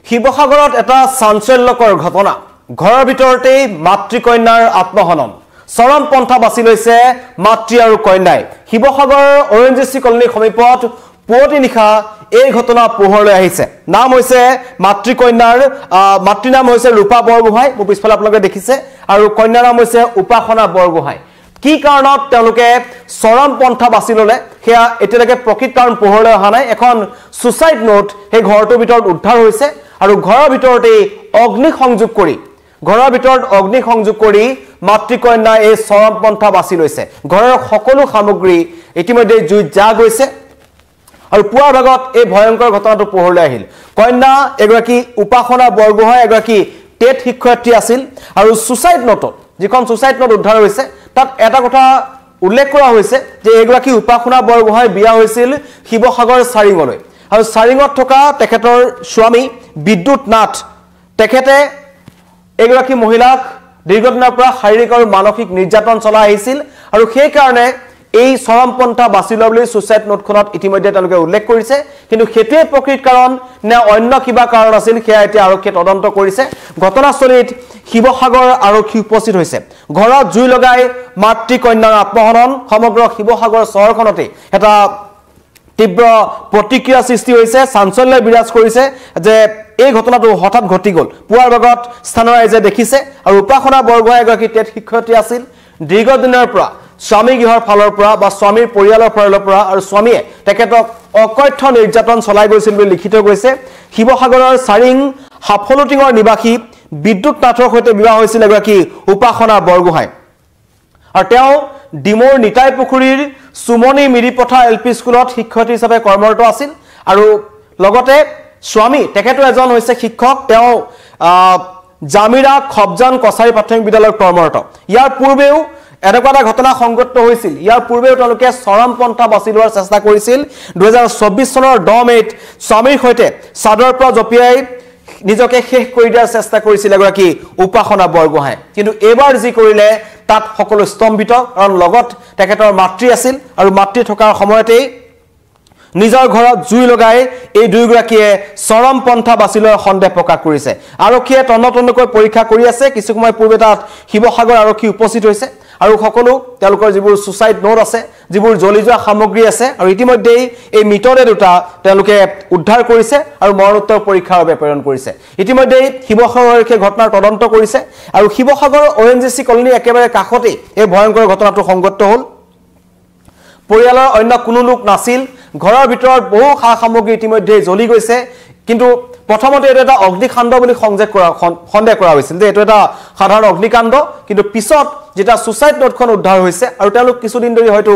শিৱসাগৰত এটা চাঞ্চল্যকৰ ঘটনা ঘৰৰ ভিতৰতেই মাতৃকন্যাৰ আত্মহনন চৰম পন্থা বাছি লৈছে মাতৃ আৰু কন্যাই শিৱসাগৰৰ অৰেঞ্জেচি কলনী সমীপত পুৱতি নিশা এই ঘটনা পোহৰলৈ আহিছে নাম হৈছে মাতৃকন্যাৰ মাতৃ নাম হৈছে ৰূপা বৰগোহাঁই মোৰ পিছফালে আপোনালোকে দেখিছে আৰু কন্যাৰ নাম হৈছে উপাসনা বৰগোহাঁই কি কাৰণত তেওঁলোকে চৰম পন্থা বাছি ললে হেয়া এতিয়ালৈকে প্ৰকৃত কাৰণ পোহৰলৈ অহা নাই এখন সুসাইড নোট সেই ঘৰটোৰ ভিতৰত উদ্ধাৰ হৈছে আৰু ঘৰৰ ভিতৰতে অগ্নি সংযোগ কৰি মাতৃকন্যা এই চৰম পন্থা বাছি লৈছে ঘৰৰ সকলো সামগ্ৰী ইতিমধ্যে জুইত যা গৈছে আৰু পুৱাৰ ভাগত এই ভয়ংকৰ ঘটনাটো পোহৰলৈ আহিল কন্যা এগৰাকী উপাসনা বৰগোহাঁই এগৰাকী টেট শিক্ষয়িত্ৰী আছিল আৰু সুসাইড নোটত যিখন সুসাইড নোট উদ্ধাৰ হৈছে তাত এটা কথা উল্লেখ কৰা হৈছে যে এগৰাকী উপাসনা বৰগোহাঁই বিয়া হৈছিল শিৱসাগৰ চাৰিঙলৈ আৰু চাৰিঙত থকা তেখেতৰ স্বামী বিদ্যুৎ নাথ তেখেতে এগৰাকী মহিলাক দীৰ্ঘদিনৰ পৰা শাৰীৰিক আৰু মানসিক নিৰ্যাতন চলাই আহিছিল আৰু সেই কাৰণে এই চৰম পন্থা বাছি লোৱা বুলি সুসাইড নোটখনত ইতিমধ্যে তেওঁলোকে উল্লেখ কৰিছে কিন্তু হেতুৱে প্ৰকৃত কাৰণ নে অন্য কিবা কাৰণ আছিল সেয়া এতিয়া আৰক্ষীয়ে তদন্ত কৰিছে ঘটনাস্থলীত শিৱসাগৰ আৰক্ষী উপস্থিত হৈছে ঘৰত জুই লগাই মাতৃকন্যাৰ আত্মহনন সমগ্ৰ শিৱসাগৰ চহৰখনতে এটা তীব্ৰ প্ৰতিক্ৰিয়া সৃষ্টি হৈছে চাঞ্চল্য বিৰাজ কৰিছে যে এই ঘটনাটো হঠাৎ ঘটি গল পুৱাৰ ভাগত স্থানৰ ৰাইজে দেখিছে আৰু উপাসনা বৰগোহাঁই এগৰাকী টেট শিক্ষয়িত্ৰী আছিল দীৰ্ঘদিনৰ পৰা স্বামী গৃহৰ ফালৰ পৰা বা স্বামীৰ পৰিয়ালৰ ফালৰ পৰা আৰু স্বামীয়ে তেখেতক অকথ্য নিৰ্যাতন চলাই গৈছিল বুলি লিখিত গৈছে শিৱসাগৰৰ চাৰিং হাফলুটিঙৰ নিবাসী বিদ্যুৎ নাথৰ সৈতে বিবাহ হৈছিল এগৰাকী উপাসনা বৰগোহাঁই আৰু তেওঁ ডিমৌৰ নিতাই পুখুৰীৰ সুমনি মিৰিপথা এলপি স্কুলত শিক্ষয়িত্ৰী হিচাপে কৰ্মৰত আছিল আৰু লগতে স্বামী তেখেতো এজন হৈছে শিক্ষক তেওঁ জামিৰা খবজান কছাৰী প্ৰাথমিক বিদ্যালয়ত কৰ্মৰত ইয়াৰ পূৰ্বেও এনেকুৱা এটা ঘটনা সংঘটিত হৈছিল ইয়াৰ পূৰ্বেও তেওঁলোকে চৰম পন্থা বাছি লোৱাৰ চেষ্টা কৰিছিল 2024 চনৰ 10 মেত স্বামীৰ সৈতে চাদৰ পৰা জপিয়াই নিজকে শেষ কৰি দিয়াৰ চেষ্টা কৰিছিল এগৰাকী উপাসনা বৰগোহাঁই কিন্তু এবাৰ যি কৰিলে তাত সকলো স্তম্ভিত কাৰণ লগত তেখেতৰ মাতৃ আছিল আৰু মাতৃ থকাৰ সময়তেই নিজৰ ঘৰত জুই লগাই এই দুইগৰাকীয়ে চৰম পন্থা বাছি লোৱাৰ সন্দেহ প্ৰকাশ কৰিছে আৰক্ষীয়ে তন্নতন্নকৈ পৰীক্ষা কৰি আছে কিছু সময় পূৰ্বে তাত শিৱসাগৰ আৰক্ষী উপস্থিত হৈছে আৰু সকলো তেওঁলোকৰ যিবোৰ সুসাইড নোট আছে যিবোৰ জ্বলি যোৱা সামগ্ৰী আছে আৰু ইতিমধ্যেই এই মিটৰে দুটা তেওঁলোকে উদ্ধাৰ কৰিছে আৰু মৰণোত্তৰ পৰীক্ষাৰ বাবে প্ৰেৰণ কৰিছে ইতিমধ্যেই শিৱসাগৰ আৰক্ষীয়ে ঘটনাৰ তদন্ত কৰিছে আৰু শিৱসাগৰৰ অৰেঞ্জেচি কলনী একেবাৰে কাষতে এই ভয়ংকৰ ঘটনাটো সংঘটিত হ'ল পৰিয়ালৰ অন্য কোনো লোক নাছিল ঘৰৰ ভিতৰত বহু খা সামগ্ৰী ইতিমধ্যে জ্বলি গৈছে কিন্তু প্ৰথমতে এটা অগ্নিকাণ্ড বুলি সন্দেহ কৰা হৈছিল যে এটো এটা সাধাৰণ অগ্নিকাণ্ড কিন্তু পিছত যেটা সুসাইড নোটখন উদ্ধাৰ হৈছে আৰু তেওঁলোক কিছুদিন ধৰি হয়তো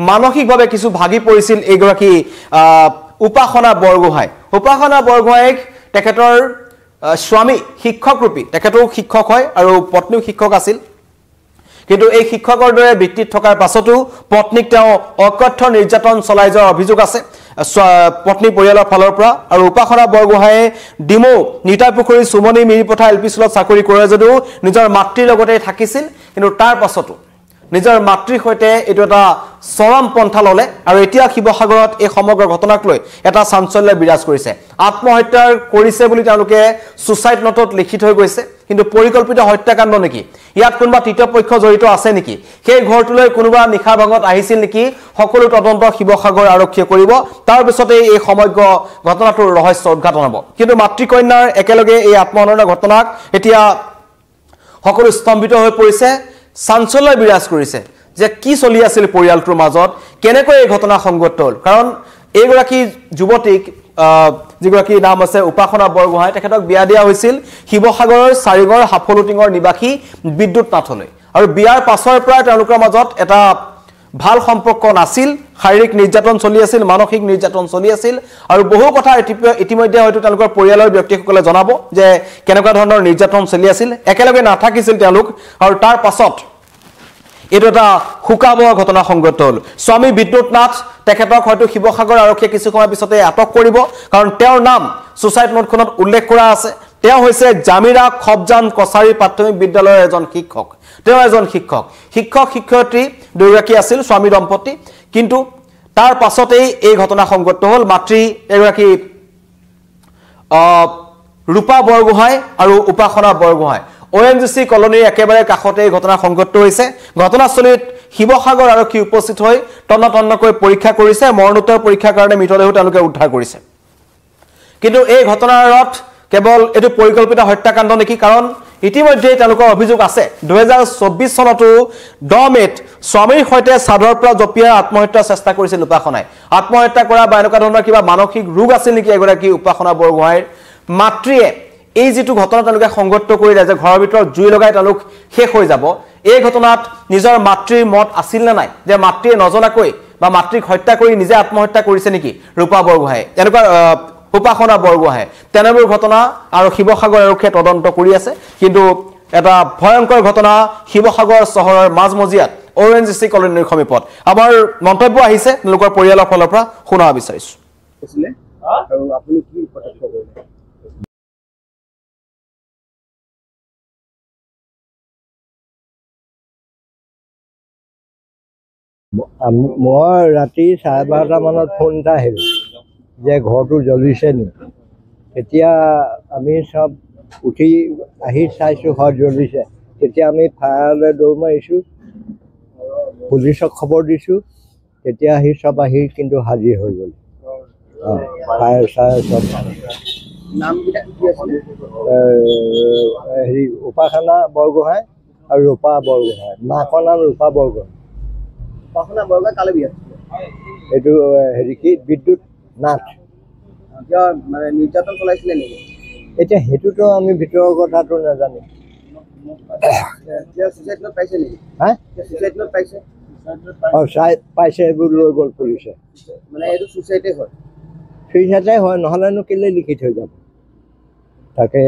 মানসিকভাৱে কিছু ভাগি পৰিছিল এইগৰাকী উপাসনা বৰগোহাঁইক তেখেতৰ স্বামী শিক্ষক ৰূপী তেখেতও শিক্ষক হয় আৰু পত্নীও শিক্ষক আছিল কিন্তু এই শিক্ষকৰ দৰে বৃত্তিত থকাৰ পাছতো পত্নীক তেওঁ অকথ্য নিৰ্যাতন চলাই যোৱাৰ অভিযোগ আছে পত্নী পৰিয়ালৰ ফালৰ পৰা আৰু উপাসনা বৰগোহাঁয়ে ডিমৌ নিতাই পুখুৰী সুমনি মিৰিপথা এলপি স্কুলত চাকৰি কৰে যদিও নিজৰ মাতৃৰ লগতে থাকিছিল কিন্তু তাৰ পাছতো নিজৰ মাতৃৰ সৈতে এইটো এটা চৰম পন্থা ললে আৰু এতিয়া শিৱসাগৰত এই সমগ্ৰ ঘটনাক লৈ এটা চাঞ্চল্য বিৰাজ কৰিছে আত্মহত্যা কৰিছে বুলি তেওঁলোকে সুসাইড নোটত লিখি থৈ গৈছে কিন্তু পৰিকল্পিত হত্যাকাণ্ড নেকি ইয়াত কোনোবা তৃতীয় পক্ষ জড়িত আছে নেকি সেই ঘৰটোলৈ কোনোবা নিশা ভাগত আহিছিল নেকি সকলো তদন্ত শিৱসাগৰ আৰক্ষীয়ে কৰিব তাৰ পিছতে এই সমগ্ৰ ঘটনাটোৰ ৰহস্য উদ্ঘাটন হ'ব কিন্তু মাতৃকন্যাৰ একেলগে এই আত্মহননৰ ঘটনাক এতিয়া সকলো স্তম্ভিত হৈ পৰিছে চাঞ্চল্য বিৰাজ কৰিছে যে কি চলি আছিল পৰিয়ালটোৰ মাজত কেনেকৈ এই ঘটনা সংঘটিত হ'ল কাৰণ এইগৰাকী যুৱতীক যিগৰাকী নাম আছে উপাসনা বৰগোহাঁই তেখেতক বিয়া দিয়া হৈছিল শিৱসাগৰৰ চাৰিঙৰ হাফলুটিঙৰ নিবাসী বিদ্যুৎ নাথলৈ আৰু বিয়াৰ পাছৰ পৰা তেওঁলোকৰ মাজত এটা ভাল সম্পৰ্ক নাছিল শাৰীৰিক নিৰ্যাতন চলি আছিল মানসিক নিৰ্যাতন চলি আছিল আৰু বহু কথা ইতিমধ্যে হয়তো তেওঁলোকৰ পৰিয়ালৰ ব্যক্তিসকলে জনাব যে কেনেকুৱা ধৰণৰ নিৰ্যাতন চলি আছিল একেলগে নাথাকিছিল তেওঁলোক আৰু তাৰ পাছত এইটো এটা হুকাবহ ঘটনা সংঘটিত হ'ল স্বামী বিদ্যুৎ নাথ তেখেতক হয়তো শিৱসাগৰ আৰক্ষীয়ে কিছু সময় পিছতে আটক কৰিব কাৰণ তেওঁৰ নাম সুসাইড নোটখনত উল্লেখ কৰা আছে তেওঁ হৈছে জামিৰা খবজান কছাৰী প্ৰাথমিক বিদ্যালয়ৰ এজন শিক্ষক তেওঁ এজন শিক্ষয়িত্ৰী দুগৰাকী আছিল স্বামী দম্পতি কিন্তু তাৰ পাছতেই এই ঘটনা সংঘটিত হ'ল মাতৃ এগৰাকী ৰূপা বৰগোহাঁই আৰু উপাসনা বৰগোহাঁই ONGC কলনীৰ একেবাৰে কাষতে এই ঘটনা সংঘটিত হৈছে ঘটনাস্থলীত শিৱসাগৰ আৰক্ষী উপস্থিত হৈ তন্নতন্নকৈ পৰীক্ষা কৰিছে মৰণোত্তৰ পৰীক্ষাৰ কাৰণে মৃতদেহ তেওঁলোকে উদ্ধাৰ কৰিছে কিন্তু এই ঘটনাৰত কেৱল এটো পৰিকল্পিত হত্যাকাণ্ড নেকি কাৰণ ইতিমধ্যে তেওঁলোকৰ অভিযোগ আছে 2024 চনতো 10 মেত স্বামীৰ সৈতে সাদৰ পৰা জপিয়াৰ আত্মহত্যা চেষ্টা কৰিছিল উপাসনাই আত্মহত্যা কৰা বা এনেকুৱা ধৰণৰ কিবা মানসিক ৰোগ আছিল নেকি এগৰাকী উপাসনা বৰগোহাঁইৰ মাতৃয়ে এই যেটো ঘটনা তেওঁলোকে সংঘটিত কৰিলে যে ঘৰৰ ভিতৰত জুই লগাই তেওঁলোক শেষ হৈ যাব এই ঘটনাত নিজৰ মাতৃৰ মত আছিল না নাই যে মাতৃয়ে নজনাকৈ বা মাতৃক হত্যা কৰি নিজে আত্মহত্যা কৰিছে নেকি ৰূপা বৰগোহাঁই এনেকুৱা উপাসনা বৰগোহাঁই তেনেবোৰ ঘটনা আৰু শিৱসাগৰ আৰক্ষীয়ে তদন্ত কৰি আছে কিন্তু এটা ভয়ংকৰ ঘটনা শিৱসাগৰ চহৰৰ মাজমজিয়াত ONGC কলনীৰ সমীপত আমাৰ মন্তব্য আহিছে লোকৰ পৰিয়ালৰ ফালৰ পৰা শুনা বিচাৰিছো আৰু আপুনি কি পদক্ষেপ কৰিলে মই ৰাতি 12:30 মানত ফোন এটা আহিল যে ঘৰটো জ্বলিছে নি এতিয়া আমি সব উঠি আহি চাইছো ঘৰ জ্বলিছে তেতিয়া আমি ফায়াৰলৈ দৌৰ মাৰিছো পুলিচক খবৰ দিছো তেতিয়া আহি সব আহি কিন্তু হাজিৰ হৈ গ'ল ফায়াৰ সব নাম কি আছিল হেৰি উপাসনা বৰগোহাঁই আৰু ৰূপা বৰগোহাঁই মাকৰ নাম ৰূপা বৰগোহাঁই উপাসনা বৰগোহাঁই কালে বিয়া এইটো হেৰি কি বিদ্যুৎ নাথ মানে নিৰ্যাতন চলাইছিলে নেকি এতিয়া হেতুটো আমি ভিতৰৰ কথাটো নাজানো সুইচাইড নোট পাইছে নেকি হা সুইচাইড নোট পাইছে পাইছে এইবোৰ লৈ গ'ল পুলিচে মানে এইটো সুইচাইডে হয় নহ'লেনো কেলে লিখি থৈ যাব তাকে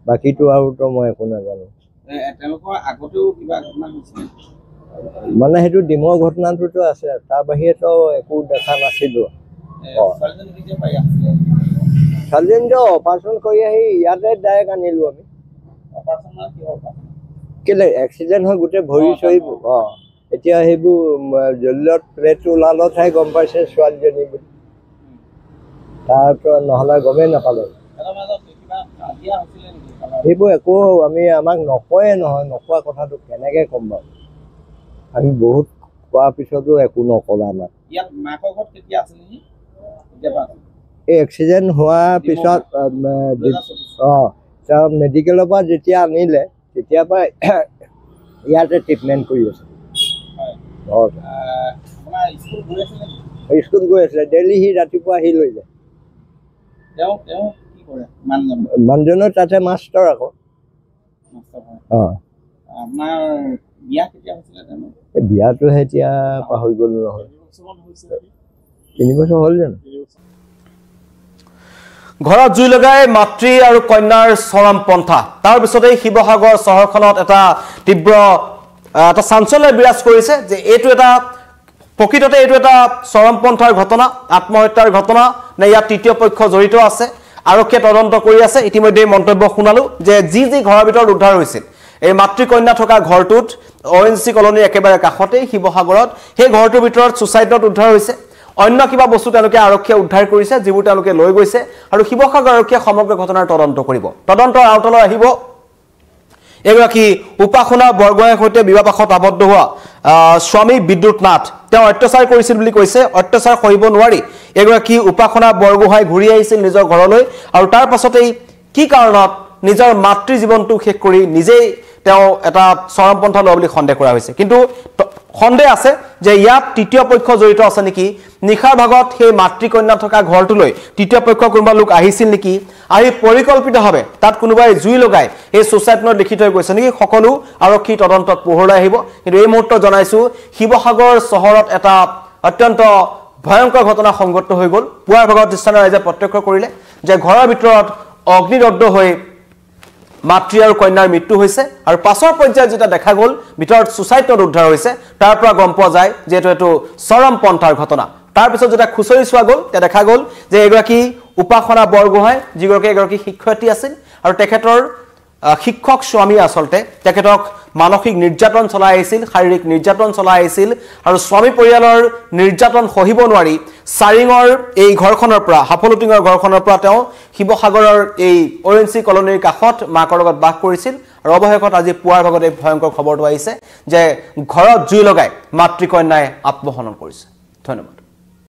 বাকীটো আৰুতো মই একো নাজানো তেওঁলোকৰ আগতেও কিবা ঘটনা হৈছিল মানে সেইটো ডিমৰ ঘটনাটোতো আছে তাৰ বাহিৰেতো একো দেখা নাছিলো ছোৱালীজনীটো অপাৰেশ্যন কৰি আহি ইয়াতে ডাইৰেক্ট আনিলো আমি কেলে এক্সিডেণ্ট হৈ গোটেই ভৰি চৰি এতিয়া সেইবোৰ জলিলত প্লেট ওলালতহে গম পাইছে ছোৱালীজনী বুলি তাৰতো নহ'লে গমেই নাপালো সেইবোৰ একো আমাক নকয়ে নহয় নকোৱা কথাটো কেনেকৈ ক'ম বাৰু আমি বহুত কোৱাৰ পিছতো একো নকলা আমাক এই এক্সিডেণ্ট হোৱাৰ পিছত মেডিকেলৰ পৰা যেতিয়া আনিলে তেতিয়াৰ পৰা ইয়াতে ট্ৰিটমেণ্ট কৰি আছে স্কুল গৈ আছিলে ডেইলি সি ৰাতিপুৱা আহি লৈ যায় মানুহজনৰ তাতে মাষ্টৰ আকৌ বিয়াটো এতিয়া পাহৰি গ'লো নহয় 3 বছৰ হ'ল জানো ঘৰত জুই লগাই মাতৃ আৰু কন্যাৰ চৰম পন্থা তাৰ পিছতেই শিৱসাগৰ চহৰখনত এটা তীব্ৰ এটা চাঞ্চল্য বিৰাজ কৰিছে যে এইটো এটা প্ৰকৃততে এইটো এটা চৰম পন্থাৰ ঘটনা আত্মহত্যাৰ ঘটনা নে ইয়াত তৃতীয় পক্ষ জড়িত আছে আৰক্ষীয়ে তদন্ত কৰি আছে ইতিমধ্যে মন্তব্য শুনালো যে যি ঘৰৰ ভিতৰত উদ্ধাৰ হৈছিল এই মাতৃ কন্যা থকা ঘৰটোত ONGC কলনীৰ একেবাৰে কাষতে শিৱসাগৰত সেই ঘৰটোৰ ভিতৰত সুইচাইড নোট উদ্ধাৰ হৈছে অন্য কিবা বস্তু তেওঁলোকে আৰক্ষীয়ে উদ্ধাৰ কৰিছে যিবোৰ তেওঁলোকে লৈ গৈছে আৰু শিৱসাগৰ আৰক্ষীয়ে সমগ্ৰ ঘটনাৰ তদন্ত কৰিব তদন্তৰ আওতালৈ আহিব এগৰাকী উপাসনা বৰগোহাঁইৰ সৈতে বিবাহপাশত আবদ্ধ হোৱা স্বামী বিদ্যুৎ নাথ তেওঁ অত্যাচাৰ কৰিছিল বুলি কৈছে অত্যাচাৰ সহিব নোৱাৰি এগৰাকী উপাসনা বৰগোহাঁই ঘূৰি আহিছিল নিজৰ ঘৰলৈ আৰু তাৰ পাছতেই কি কাৰণত নিজৰ মাতৃ জীৱনটো শেষ কৰি নিজেই তেওঁ এটা চৰম পন্থা লোৱা বুলি সন্দেহ কৰা হৈছে কিন্তু সন্দেহ আছে যে ইয়াত তৃতীয় পক্ষ জড়িত আছে নেকি নিখাৰ ভাগত সেই মাতৃ কন্যা থকা ঘৰটোলৈ তৃতীয় পক্ষ কোনোবা লোক আহিছিল নেকি আহি পৰিকল্পিতভাৱে তাত কোনোবাই জুই লগাই এই সুইচাইড নোট লিখি থৈ গৈছে নেকি সকলো আৰক্ষী তদন্তত পোহৰলৈ আহিব কিন্তু এই মুহূৰ্তত জনাইছো শিৱসাগৰ চহৰত এটা অত্যন্ত ভয়ংকৰ ঘটনা সংঘটিত হৈ গ'ল পুৱাৰ ভাগত স্থানীয় ৰাইজে প্ৰত্যক্ষ কৰিলে যে ঘৰৰ ভিতৰত অগ্নিদগ্ধ হৈ মাতৃ আৰু কন্যাৰ মৃত্যু হৈছে আৰু পাছৰ পৰ্যায়ত যেটা দেখা গ'ল ভিতৰত সুইচাইড নোট উদ্ধাৰ হৈছে তাৰ পৰা গম পোৱা যায় যে এটো চৰম পন্থাৰ ঘটনা তাৰ পিছত যেটা খুচৰি চোৱা গ'ল তে দেখা গ'ল যে এগৰাকী উপাসনা বৰগোহাঁই যিগৰাকী এগৰাকী শিক্ষয়িত্ৰী আছিল আৰু তেখেতৰ শিক্ষক স্বামী আচলতে তেখেতক মানসিক নিৰ্যাতন চলাই আহিছিল শাৰীৰিক নিৰ্যাতন চলাই আহিছিল আৰু স্বামী পৰিয়ালৰ নিৰ্যাতন সহিব নোৱাৰি চাৰিঙৰ এই ঘৰখনৰ পৰা হাফলুটিঙৰ ঘৰখনৰ পৰা তেওঁ শিৱসাগৰৰ এই অৰেঞ্চি কলনীৰ কাষত মাকৰ লগত বাস কৰিছিল আৰু অৱশেষত আজি পুৱাৰ ভাগত এই ভয়ংকৰ খবৰটো আহিছে যে ঘৰত জুই লগাই মাতৃকন্যাই আত্মহনন কৰিছে ধন্যবাদ